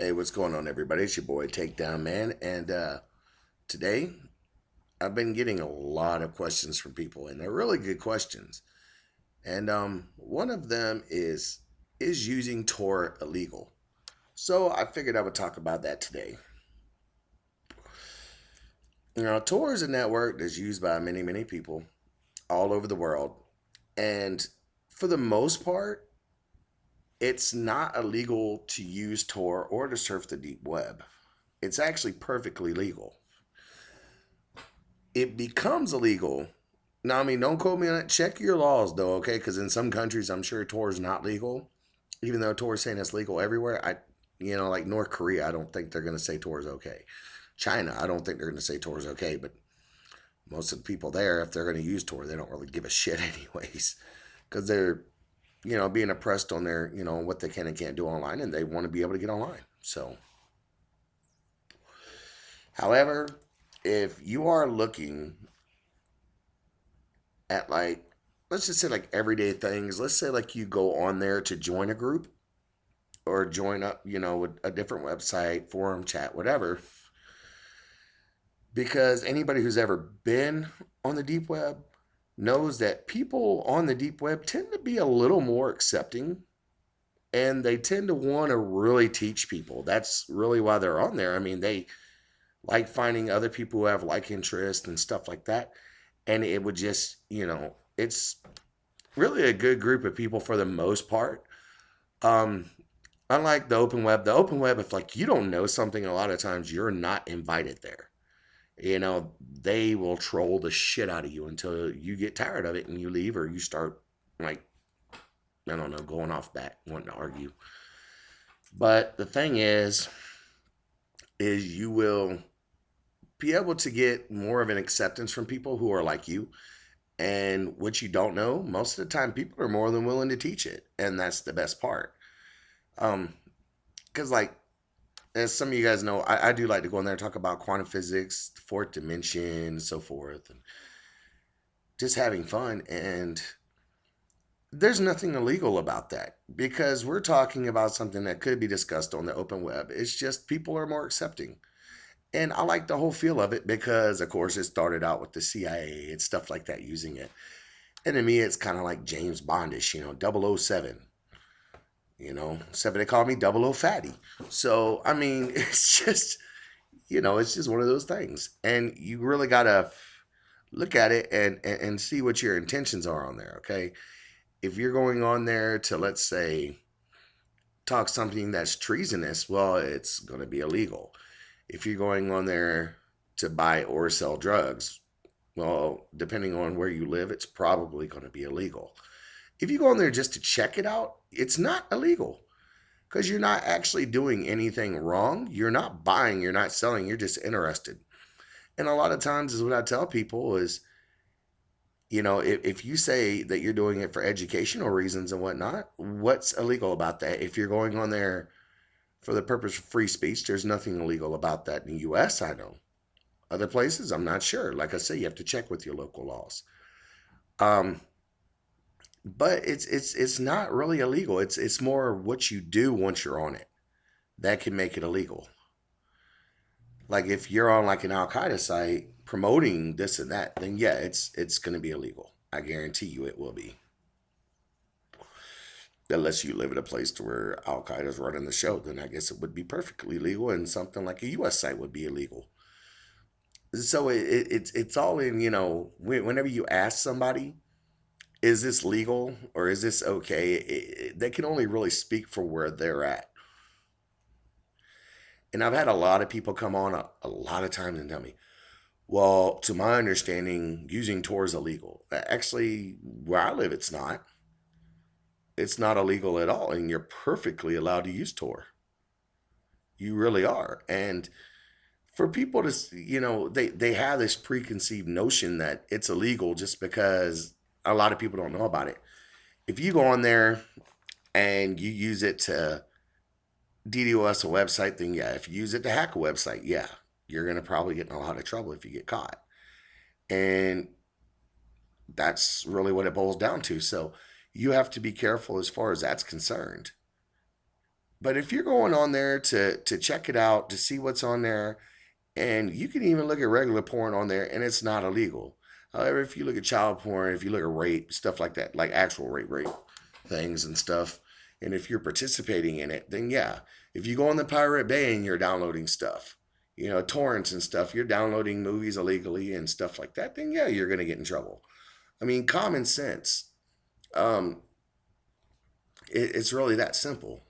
Hey, what's going on, everybody? It's your boy Takedownman, and today I've been getting a lot of questions from people, and they're really good questions. And one of them is using Tor illegal? So I figured I would talk about that today. Tor is a network that's used by many people all over the world, and for the most part, it's not illegal to use Tor or to surf the deep web. It's actually perfectly legal. It becomes illegal. Now, I mean, don't quote me on it. Check your laws, though, okay? Because in some countries, I'm sure Tor is not legal, even though Tor is saying it's legal everywhere. Like North Korea, I don't think they're going to say Tor is okay. China, I don't think they're going to say Tor is okay. But most of the people there, if they're going to use Tor, they don't really give a shit, anyways, because they're, being oppressed on their, what they can and can't do online, and they want to be able to get online. So, however, if you are looking at like, let's just say like everyday things, let's say like you go on there to join a group or join up, with a different website, forum, chat, whatever, because anybody who's ever been on the deep web knows that people on the deep web tend to be a little more accepting, and they tend to want to really teach people. That's really why they're on there. I mean, they like finding other people who have like interest and stuff like that. And it would just, it's really a good group of people for the most part. Um, Unlike the open web, if like you don't know something, a lot of times you're not invited there. They will troll the shit out of you until you get tired of it and you leave, or you start like, I don't know, going off back, wanting to argue. But the thing is you will be able to get more of an acceptance from people who are like you. And what you don't know, most of the time, people are more than willing to teach it. And that's the best part. Because, like, as some of you guys know, I do like to go in there and talk about quantum physics, fourth dimension, and so forth, and just having fun. And there's nothing illegal about that because we're talking about something that could be discussed on the open web. It's just people are more accepting. And I like the whole feel of it because, of course, it started out with the CIA and stuff like that using it. And to me, it's kind of like James Bondish, 007. 7, they call me double O Fatty. So, I mean, it's just one of those things. And you really got to look at it and see what your intentions are on there, okay? If you're going on there to, let's say, talk something that's treasonous, well, it's going to be illegal. If you're going on there to buy or sell drugs, well, depending on where you live, it's probably going to be illegal. If you go on there just to check it out, it's not illegal because you're not actually doing anything wrong. You're not buying, you're not selling, you're just interested. And a lot of times is what I tell people is, if you say that you're doing it for educational reasons and whatnot, what's illegal about that? If you're going on there for the purpose of free speech, there's nothing illegal about that in the US, I know. Other places, I'm not sure. Like I say, you have to check with your local laws. Um, but it's not really illegal. It's more what you do once you're on it that can make it illegal. Like if you're on like an Al Qaeda site promoting this and that, then yeah, it's going to be illegal. I guarantee you it will be. Unless you live in a place to where Al Qaeda is running the show, then I guess it would be perfectly legal, and something like a U.S. site would be illegal. So it's all in, whenever you ask somebody, is this legal or is this okay? They can only really speak for where they're at. And I've had a lot of people come on a lot of times and tell me, well, to my understanding, using Tor is illegal. Actually, where I live, it's not. It's not illegal at all, and you're perfectly allowed to use Tor. You really are. And for people to, they have this preconceived notion that it's illegal just because a lot of people don't know about it. If you go on there and you use it to DDoS a website, then yeah. If you use it to hack a website, yeah, you're going to probably get in a lot of trouble if you get caught. And that's really what it boils down to. So you have to be careful as far as that's concerned But if you're going on there to check it out, to see what's on there, and you can even look at regular porn on there and it's not illegal. However, if you look at child porn, if you look at rape, stuff like that, like actual rape things and stuff, and if you're participating in it, then yeah. If you go on the Pirate Bay and you're downloading stuff, torrents and stuff, you're downloading movies illegally and stuff like that, then yeah, you're going to get in trouble. I mean, common sense. Um, it's really that simple.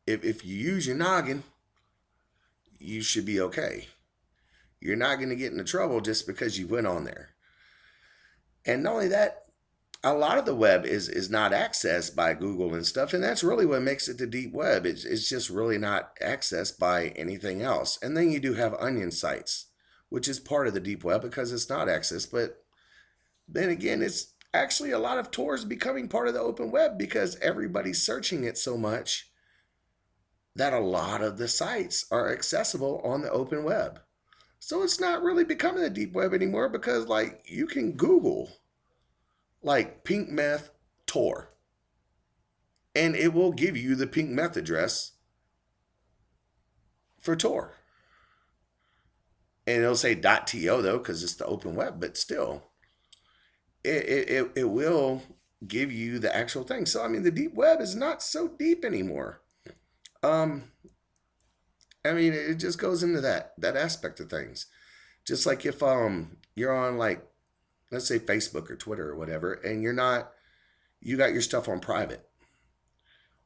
If you use your noggin, you should be okay. You're not going to get into trouble just because you went on there. And not only that, a lot of the web is not accessed by Google and stuff, and that's really what makes it the deep web. It's just really not accessed by anything else. And then you do have onion sites, which is part of the deep web because it's not accessed. But then again, it's actually a lot of TORs becoming part of the open web because everybody's searching it so much that a lot of the sites are accessible on the open web. So it's not really becoming the deep web anymore because like you can Google like pink meth Tor and it will give you the pink meth address for Tor. And it'll say .to though because it's the open web, but still it will give you the actual thing. So I mean the deep web is not so deep anymore. Um I mean it just goes into that aspect of things. Just like if you're on like let's say Facebook or Twitter or whatever, and you got your stuff on private.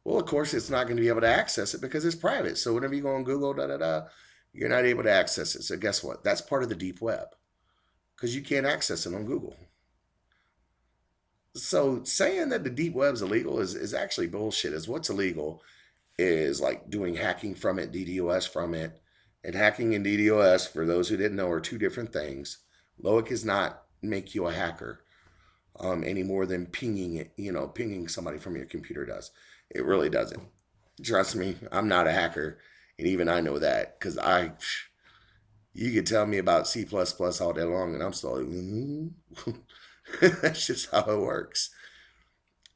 Well, of course, it's not going to be able to access it because it's private. So whenever you go on Google, you're not able to access it. So guess what? That's part of the deep web because you can't access it on Google. So saying that the deep web's illegal is actually bullshit. Is what's illegal is like doing hacking from it, DDoS from it, and hacking and DDoS, for those who didn't know, are two different things. LOIC is not make you a hacker any more than pinging it, pinging somebody from your computer does. It really doesn't. Trust me, I'm not a hacker, and even I know that because you could tell me about C++ all day long, and I'm still like, that's just how it works.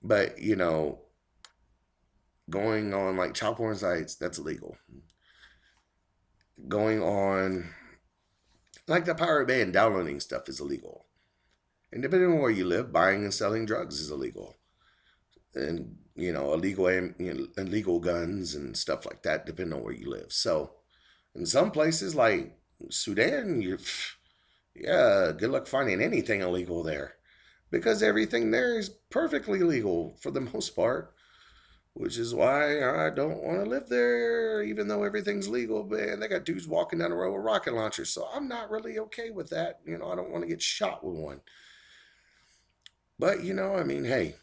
But going on like child porn sites, that's illegal. Going on like the Pirate Bay and downloading stuff is illegal. And depending on where you live, buying and selling drugs is illegal. And, illegal guns and stuff like that, depending on where you live. So, in some places like Sudan, yeah, good luck finding anything illegal there. Because everything there is perfectly legal for the most part. Which is why I don't want to live there, even though everything's legal. Man, they got dudes walking down the road with rocket launchers. So I'm not really okay with that. I don't want to get shot with one. But, I mean, hey,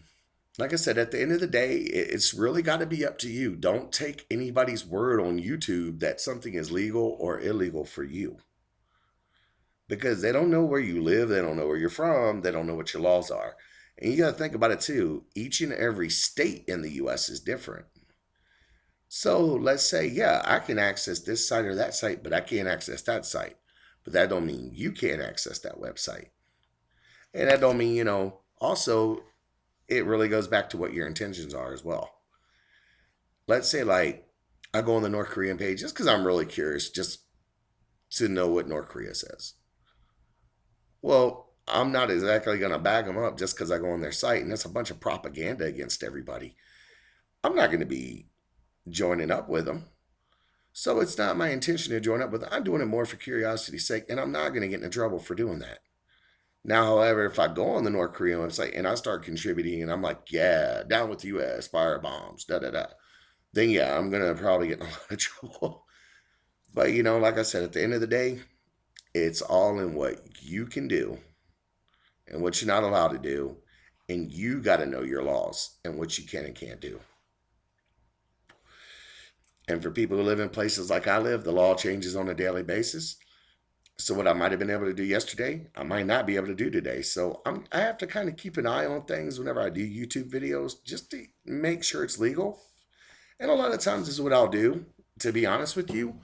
like I said, at the end of the day, it's really got to be up to you. Don't take anybody's word on YouTube that something is legal or illegal for you. Because they don't know where you live. They don't know where you're from. They don't know what your laws are. And you got to think about it too. Each and every state in the U.S. is different. So let's say, yeah, I can access this site or that site, but I can't access that site. But that don't mean you can't access that website. And that don't mean, also, it really goes back to what your intentions are as well. Let's say like I go on the North Korean page just because I'm really curious just to know what North Korea says. Well, I'm not exactly going to bag them up just because I go on their site and that's a bunch of propaganda against everybody. I'm not going to be joining up with them. So it's not my intention to join up with them. I'm doing it more for curiosity's sake, and I'm not going to get into trouble for doing that. Now, however, if I go on the North Korean website and I start contributing and I'm like, yeah, down with the US, fire bombs, then yeah, I'm going to probably get in a lot of trouble. But, like I said, at the end of the day, it's all in what you can do and what you're not allowed to do. And you got to know your laws and what you can and can't do. And for people who live in places like I live, the law changes on a daily basis. So what I might have been able to do yesterday, I might not be able to do today. So I have to kind of keep an eye on things whenever I do YouTube videos just to make sure it's legal. And a lot of times this is what I'll do. To be honest with you,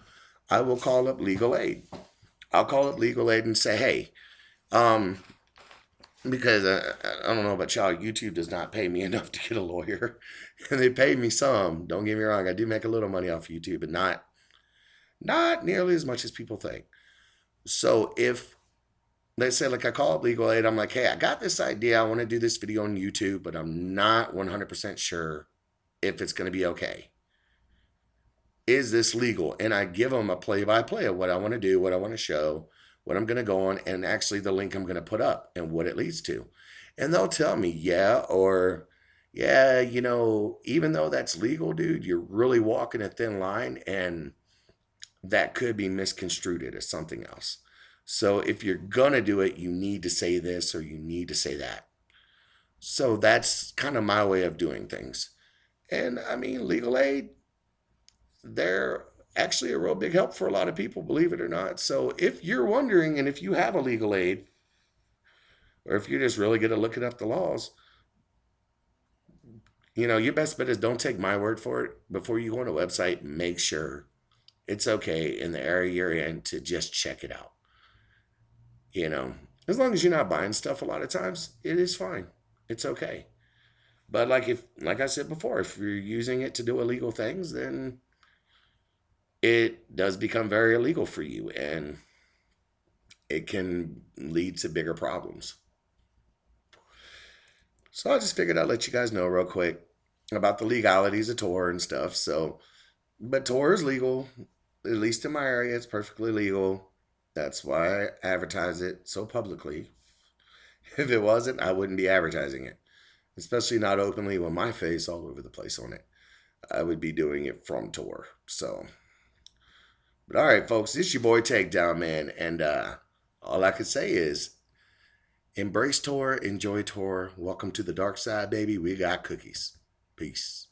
I will call up legal aid. I'll call up legal aid and say, hey, because I don't know about y'all, YouTube does not pay me enough to get a lawyer. And they pay me some. Don't get me wrong, I do make a little money off YouTube, but not nearly as much as people think. So if they say, like, I call up legal aid, I'm like, hey, I got this idea, I want to do this video on YouTube, but I'm not 100% sure if it's going to be okay. Is this legal? And I give them a play-by-play of what I want to do, what I want to show, what I'm going to go on, and actually the link I'm going to put up and what it leads to. And they'll tell me, yeah, or yeah, even though that's legal, dude, you're really walking a thin line, and that could be misconstrued as something else. So if you're going to do it, you need to say this or you need to say that. So that's kind of my way of doing things. And I mean, legal aid, they're actually a real big help for a lot of people, believe it or not. So if you're wondering, and if you have a legal aid, or if you're just really good at looking up the laws, your best bet is don't take my word for it. Before you go on a website, make sure it's okay in the area you're in to just check it out. As long as you're not buying stuff a lot of times, it is fine. It's okay. But like I said before, if you're using it to do illegal things, then it does become very illegal for you, and it can lead to bigger problems. So I just figured I'd let you guys know real quick about the legalities of TOR and stuff. So, but TOR is legal, at least in my area. It's perfectly legal. That's why I advertise it so publicly. If it wasn't, I wouldn't be advertising it, especially not openly with my face all over the place on it. I would be doing it from TOR. So, but all right, folks, it's your boy Takedownman, and all I can say is embrace TOR, enjoy TOR. Welcome to the dark side, baby. We got cookies. Peace.